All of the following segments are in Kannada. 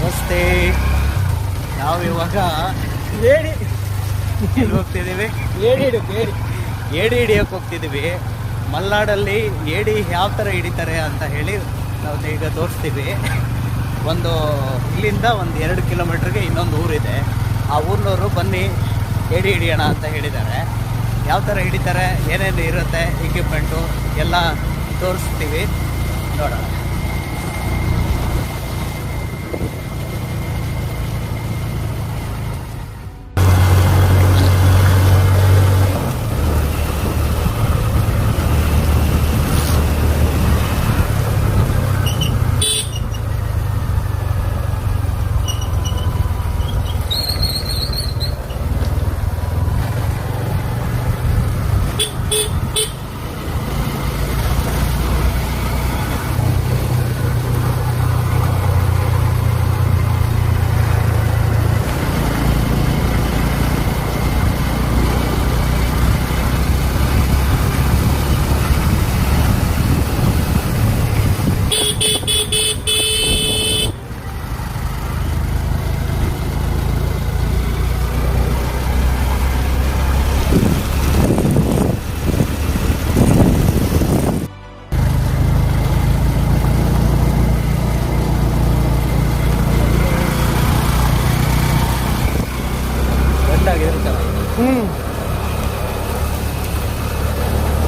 ನಮಸ್ತೆ. ನಾವು ಇವಾಗ ಎಲ್ಲಿ ಹೋಗ್ತಿದ್ದೀವಿ? ಏಡಿ ಹಿಡಿಯೋಕೆ ಹೋಗ್ತಿದ್ದೀವಿ. ಮಲ್ನಾಡಲ್ಲಿ ಏಡಿ ಯಾವ ಥರ ಹಿಡಿತಾರೆ ಅಂತ ಹೇಳಿ ನಾವು ಈಗ ತೋರಿಸ್ತೀವಿ. ಇಲ್ಲಿಂದ 2 ಕಿಲೋಮೀಟ್ರಿಗೆ ಇನ್ನೊಂದು ಊರಿದೆ. ಆ ಊರಿನವರು ಬನ್ನಿ ಏಡಿ ಹಿಡಿಯೋಣ ಅಂತ ಹೇಳಿದ್ದಾರೆ. ಯಾವ ಥರ ಹಿಡಿತಾರೆ, ಏನೇನು ಇರುತ್ತೆ, ಇಕ್ವಿಪ್ಮೆಂಟು ಎಲ್ಲ ತೋರಿಸ್ತೀವಿ, ನೋಡೋಣ.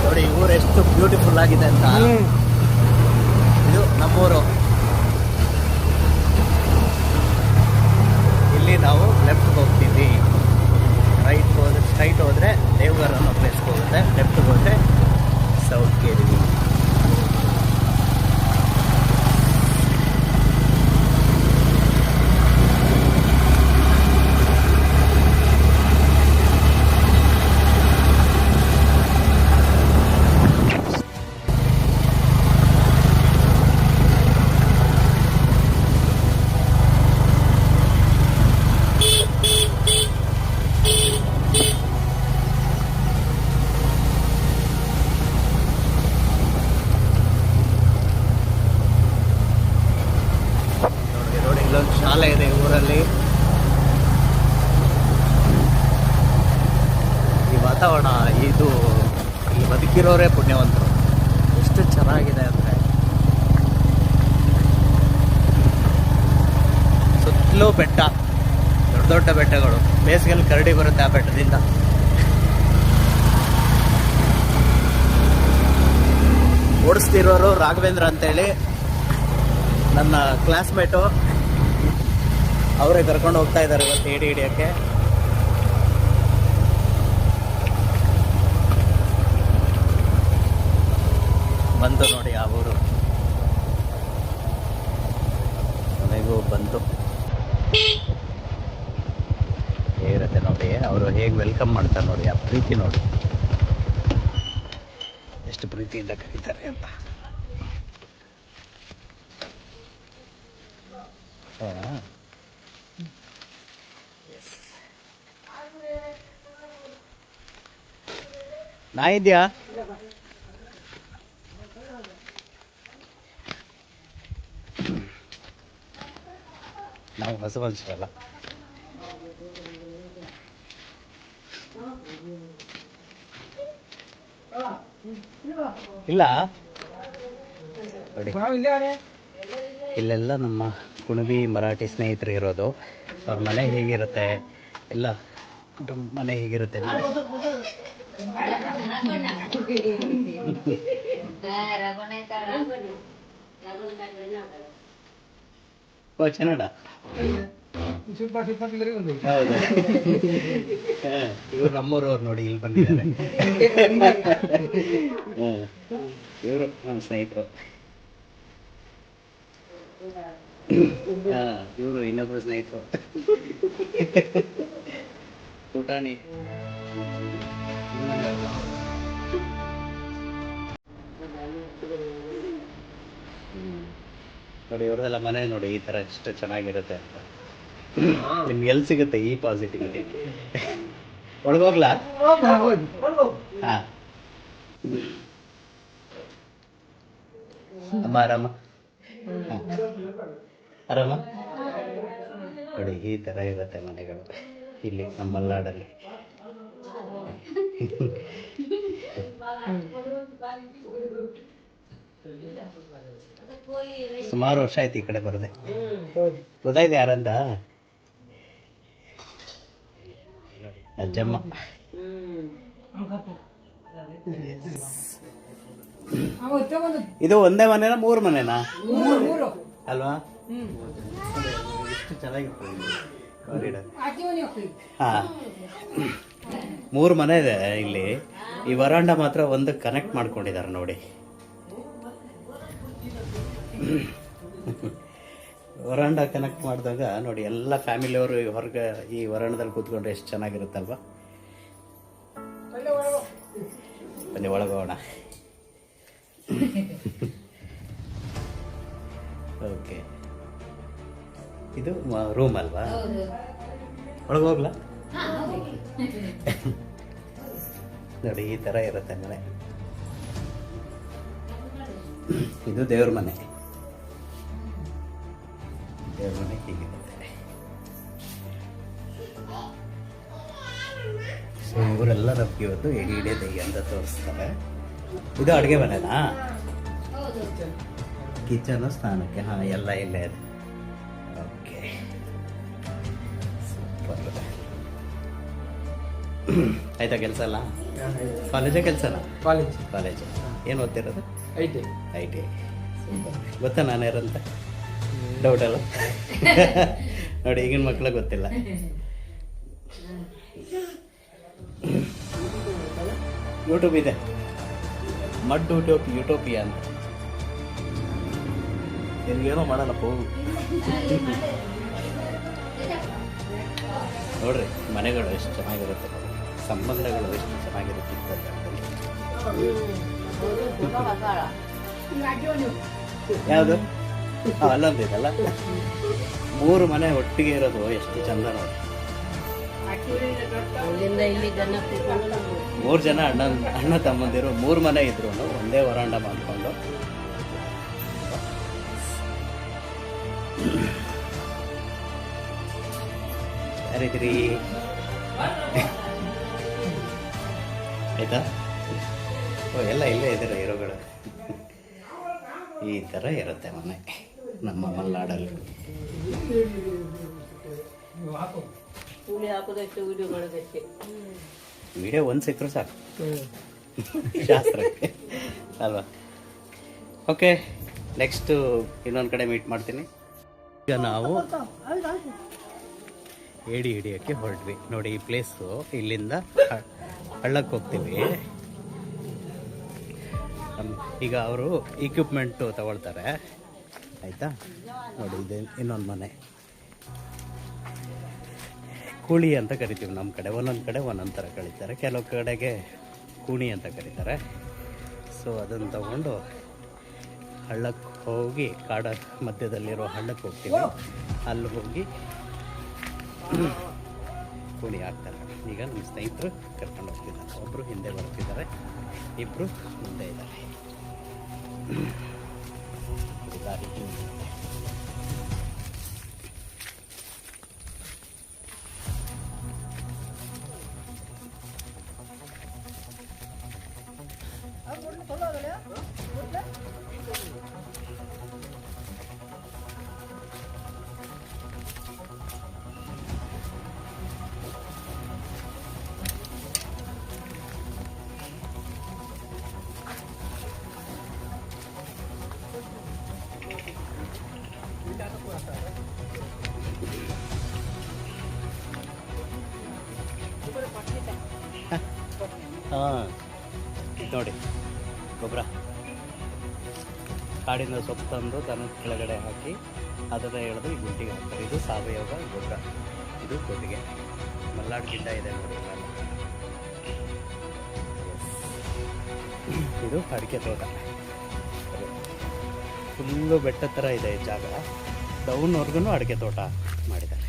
ನೋಡಿ ಊರು ಎಷ್ಟು ಬ್ಯೂಟಿಫುಲ್ ಆಗಿದೆ ಅಂತ. ಇದು ನಮ್ಮೂರು. ಇಲ್ಲಿ ನಾವು ಲೆಫ್ಟ್ ಹೋಗ್ತೀವಿ. ಸ್ಟ್ರೈಟ್ ಹೋದ್ರೆ ದೇವಘರ್ ಅನ್ನೋ ಪ್ಲೇಸ್ಗೆ ಹೋಗುತ್ತೆ. ಲೆಫ್ಟ್ ಹೋದ್ರೆ ಸೌತ್ ಕೇರಿ. ಇಲ್ಲೊಂದು ಶಾಲೆ ಇದೆ ಊರಲ್ಲಿ. ಈ ವಾತಾವರಣ, ಇಲ್ಲಿ ಬದುಕಿರೋರೇ ಪುಣ್ಯವಂತರು. ಎಷ್ಟು ಚೆನ್ನಾಗಿದೆ ಅಂದರೆ ಸುತ್ತಲೂ ಬೆಟ್ಟ, ದೊಡ್ಡ ದೊಡ್ಡ ಬೆಟ್ಟಗಳು. ಬೇಸಿಗೆಯಲ್ಲಿ ಕರಡಿ ಬರುತ್ತೆ ಆ ಬೆಟ್ಟದಿಂದ. ಓಡಿಸ್ತಿರೋರು ರಾಘವೇಂದ್ರ ಅಂತೇಳಿ ನನ್ನ ಕ್ಲಾಸ್ಮೇಟು. ಅವರೇ ಕರ್ಕೊಂಡು ಹೋಗ್ತಾ ಇದ್ದಾರೆ ಇವತ್ತು ಏಡಿ ಹಿಡಿಯೋಕ್ಕೆ. ಬಂತು ನೋಡಿ ಆ ಊರು, ನನಗೂ ಬಂತು. ಹೇಗಿರುತ್ತೆ ನೋಡಿ, ಅವರು ಹೇಗೆ ವೆಲ್ಕಮ್ ಮಾಡ್ತಾರೆ ನೋಡಿ. ಆ ಪ್ರೀತಿ ನೋಡಿ, ಎಷ್ಟು ಪ್ರೀತಿಯಿಂದ ಕರೀತಾರೆ ಅಂತ. ನಾ ಇದೆಯಾ? ನಾವು ಹೊಸ ಮನುಷ್ಯರಲ್ಲ. ಇಲ್ಲ ಇಲ್ಲೆಲ್ಲ ನಮ್ಮ ಕುಣಬಿ ಮರಾಠಿ ಸ್ನೇಹಿತರು ಇರೋದು. ಅವ್ರ ಮನೆ ಹೇಗಿರುತ್ತೆ ಎಲ್ಲ, ಮನೆ ಹೇಗಿರುತ್ತೆ ಕನ್ನಡ. ಇವ್ರು ನಮ್ಮೂರವ್ರು ನೋಡಿ, ಇಲ್ಲಿ ಬಂದಿದ್ದಾರೆ. ಇವರು ನಮ್ಮ ಸ್ನೇಹಿತರು. ಇವರು ಇನ್ನೊಬ್ರು ಸ್ನೇಹಿತರು. ಊಟಾಣಿ. ನೋಡಿ ಇವ್ರದೆಲ್ಲ ಮನೆ ನೋಡಿ, ಈ ಥರ ಎಷ್ಟು ಚೆನ್ನಾಗಿರುತ್ತೆ ಅಂತ. ನಿಮ್ಗೆ ಎಲ್ಲಿ ಸಿಗುತ್ತೆ ಈ ಪಾಸಿಟಿವಿಟಿ? ಒಳಗೋಗ್ಲಾ? ಹಾಂ. ಅಮ್ಮ ಆರಾಮ? ಆರಾಮ? ನೋಡಿ ಈ ಥರ ಇರುತ್ತೆ ಮನೆಗಳು ಇಲ್ಲಿ ನಮ್ಮ ಮಲೆನಾಡಲ್ಲಿ. ಸುಮಾರು ವರ್ಷ ಆಯ್ತು ಈ ಕಡೆ ಬರದೆ. ಗೊತ್ತಾಯ್ತು ಯಾರಂತ? ಅಜ್ಜಮ್ಮ. ಇದು ಒಂದೇ ಮನೆನಾ 3 ಮನೆನಾ ಅಲ್ವಾ? ಎಷ್ಟು ಚೆನ್ನಾಗಿತ್ತು ಹಾಂ, 3 ಮನೆ ಇದೆ ಇಲ್ಲಿ. ಈ ವರಾಂಡ ಮಾತ್ರ ಒಂದು ಕನೆಕ್ಟ್ ಮಾಡ್ಕೊಂಡಿದ್ದಾರೆ ನೋಡಿ. ವರಾಂಡ ಕನೆಕ್ಟ್ ಮಾಡಿದಾಗ ನೋಡಿ ಎಲ್ಲ ಫ್ಯಾಮಿಲಿಯವರು ಹೊರಗೆ ಈ ವರಾಂಡದಲ್ಲಿ ಕೂತ್ಕೊಂಡ್ರೆ ಎಷ್ಟು ಚೆನ್ನಾಗಿರುತ್ತಲ್ವಾ? ಬನ್ನಿ ಒಳಗೋಣ. ಓಕೆ, ಇದು ರೂಮ್ ಅಲ್ವಾ? ಒಳಗೋಗ್ಲಾ? ನೋಡಿ ಈ ಥರ ಇರುತ್ತೆ ಮನೆ. ಇದು ದೇವ್ರ ಮನೆ. ದೇವ್ರ ಮನೆ ಹೀಗಿರುತ್ತೆ. ಸೊ ಇವರೆಲ್ಲ ನಮ್ಗೆ ಇವತ್ತು ಎಡಿ ತೆಗಿ ಅಂತ ತೋರಿಸ್ತಾರೆ. ಇದು ಅಡುಗೆ ಮನೆನಾ? ಕಿಚನು ಸ್ನಾನಕ್ಕೆ. ಹಾಂ, ಎಲ್ಲ ಇಲ್ಲೇ ಇದೆ. Okay, super. ಆಯ್ತಾ ಕೆಲಸ ಎಲ್ಲ? ಕಾಲೇಜೇ ಕೆಲಸನಾ? ಕಾಲೇಜ್. ಏನು ಓದ್ತಿರೋದು? I T. ಗೊತ್ತಾ ನಾನು ಯಾರಂತ? ಡೌಟ್ ಅಲ್ಲ? ನೋಡಿ ಈಗಿನ ಮಕ್ಕಳಿಗೆ ಗೊತ್ತಿಲ್ಲ. ಯೂಟ್ಯೂಬ್ ಇದೆ, ಮಡ್ ಯೂಟೋಪಿಯಾ ಅಂತ. ನಿನ್ಗೇನೋ ಮಾಡಲ್ಲಪ್ಪ. ನೋಡ್ರಿ ಮನೆಗಳು ಎಷ್ಟು ಚೆನ್ನಾಗಿರುತ್ತೆ, ಸಂಬಂಧಗಳು ಎಷ್ಟು ಚೆನ್ನಾಗಿರುತ್ತೆ. ಯಾವುದು? ಅಲ್ಲೊಂದಿದಲ್ಲ, 3 ಮನೆ ಒಟ್ಟಿಗೆ ಇರೋದು ಎಷ್ಟು ಚಂದ ನೋಡಿ. 3 ಜನ ಅಣ್ಣ ತಮ್ಮಂದಿರು 3 ಮನೆ ಇದ್ರು ಒಂದೇ ವರಾಂಡ ಮಾಡಿಕೊಂಡು. ಯಾರಿದ್ರಿ? ಆಯ್ತಾ? ಓ, ಎಲ್ಲ ಇಲ್ಲೇ ಇದ್ದೀರ ಹೀರೋಗಳು. ಈ ಥರ ಇರುತ್ತೆ ಮನೆ ನಮ್ಮ ಮಲೆನಾಡಲ್ಲಿ. ವಿಡಿಯೋ ಒಂದು ಸಿಕ್ಕರು ಸಾಕು ಶಾಸ್ತ್ರಕ್ಕೆ ಅಲ್ವಾ? ಓಕೆ, ನೆಕ್ಸ್ಟು ಇನ್ನೊಂದು ಕಡೆ ಮೀಟ್ ಮಾಡ್ತೀನಿ. ಈಗ ನಾವು ಏಡಿ ಹಿಡಿಯೋಕ್ಕೆ ಹೊರಟ್ವಿ. ನೋಡಿ ಈ ಪ್ಲೇಸು, ಇಲ್ಲಿಂದ ಹಳ್ಳಕ್ಕೆ ಹೋಗ್ತೀವಿ. ಈಗ ಅವರು ಇಕ್ವಿಪ್ಮೆಂಟು ತಗೊಳ್ತಾರೆ. ಆಯಿತಾ? ನೋಡಿ ಇದು ಇನ್ನೊಂದು ಮನೆ. ಕೂಳಿ ಅಂತ ಕರಿತೀವಿ ನಮ್ಮ ಕಡೆ. ಒಂದೊಂದು ಕಡೆ ಒಂದೊಂದು ಥರ ಕರೀತಾರೆ. ಕೆಲವು ಕಡೆಗೆ ಕೂಣಿ ಅಂತ ಕರೀತಾರೆ. ಸೊ ಅದನ್ನು ತಗೊಂಡು ಹಳ್ಳಕ್ಕೆ ಹೋಗಿ, ಕಾಡ ಮಧ್ಯದಲ್ಲಿರೋ ಹಳ್ಳಕ್ಕೆ ಹೋಗ್ತೀವಿ. ಅಲ್ಲಿ ಹೋಗಿ ಕೂಣಿ ಹಾಕ್ತಾರೆ. ಈಗ ನಮ್ಮ ಸ್ನೇಹಿತರು ಕರ್ಕೊಂಡು ಹೋಗ್ತಿದ್ದಾರೆ. ಒಬ್ಬರು ಹಿಂದೆ ಬರ್ತಿದ್ದಾರೆ, ಇಬ್ಬರು ಮುಂದೆ ಇದ್ದಾರೆ. ದಾರಿ ಹಾಂ, ನೋಡಿ ಗೊಬ್ಬರ ಕಾಡಿನ ಸೊಪ್ಪು ತಂದು ದನದ ಕೆಳಗಡೆ ಹಾಕಿ ಅದನ್ನು ಎಳೆದು ಈ ಗುಂಡಿಗೆ ಹಾಕ್ತಾರೆ. ಇದು ಸಾವಯವ ಗೊಬ್ಬರ. ಇದು ಕೊಟ್ಟಿಗೆ. ಮಲ್ನಾಡು ಗಿಡ್ಡ ಇದೆ ನೋಡಿ. ಇದು ಅಡಿಕೆ ತೋಟ. ಫುಲ್ಲು ಬೆಟ್ಟ ಥರ ಇದೆ ಈ ಜಾಗ. ಡೌನ್ವರೆಗೂ ಅಡಿಕೆ ತೋಟ ಮಾಡಿದ್ದಾರೆ.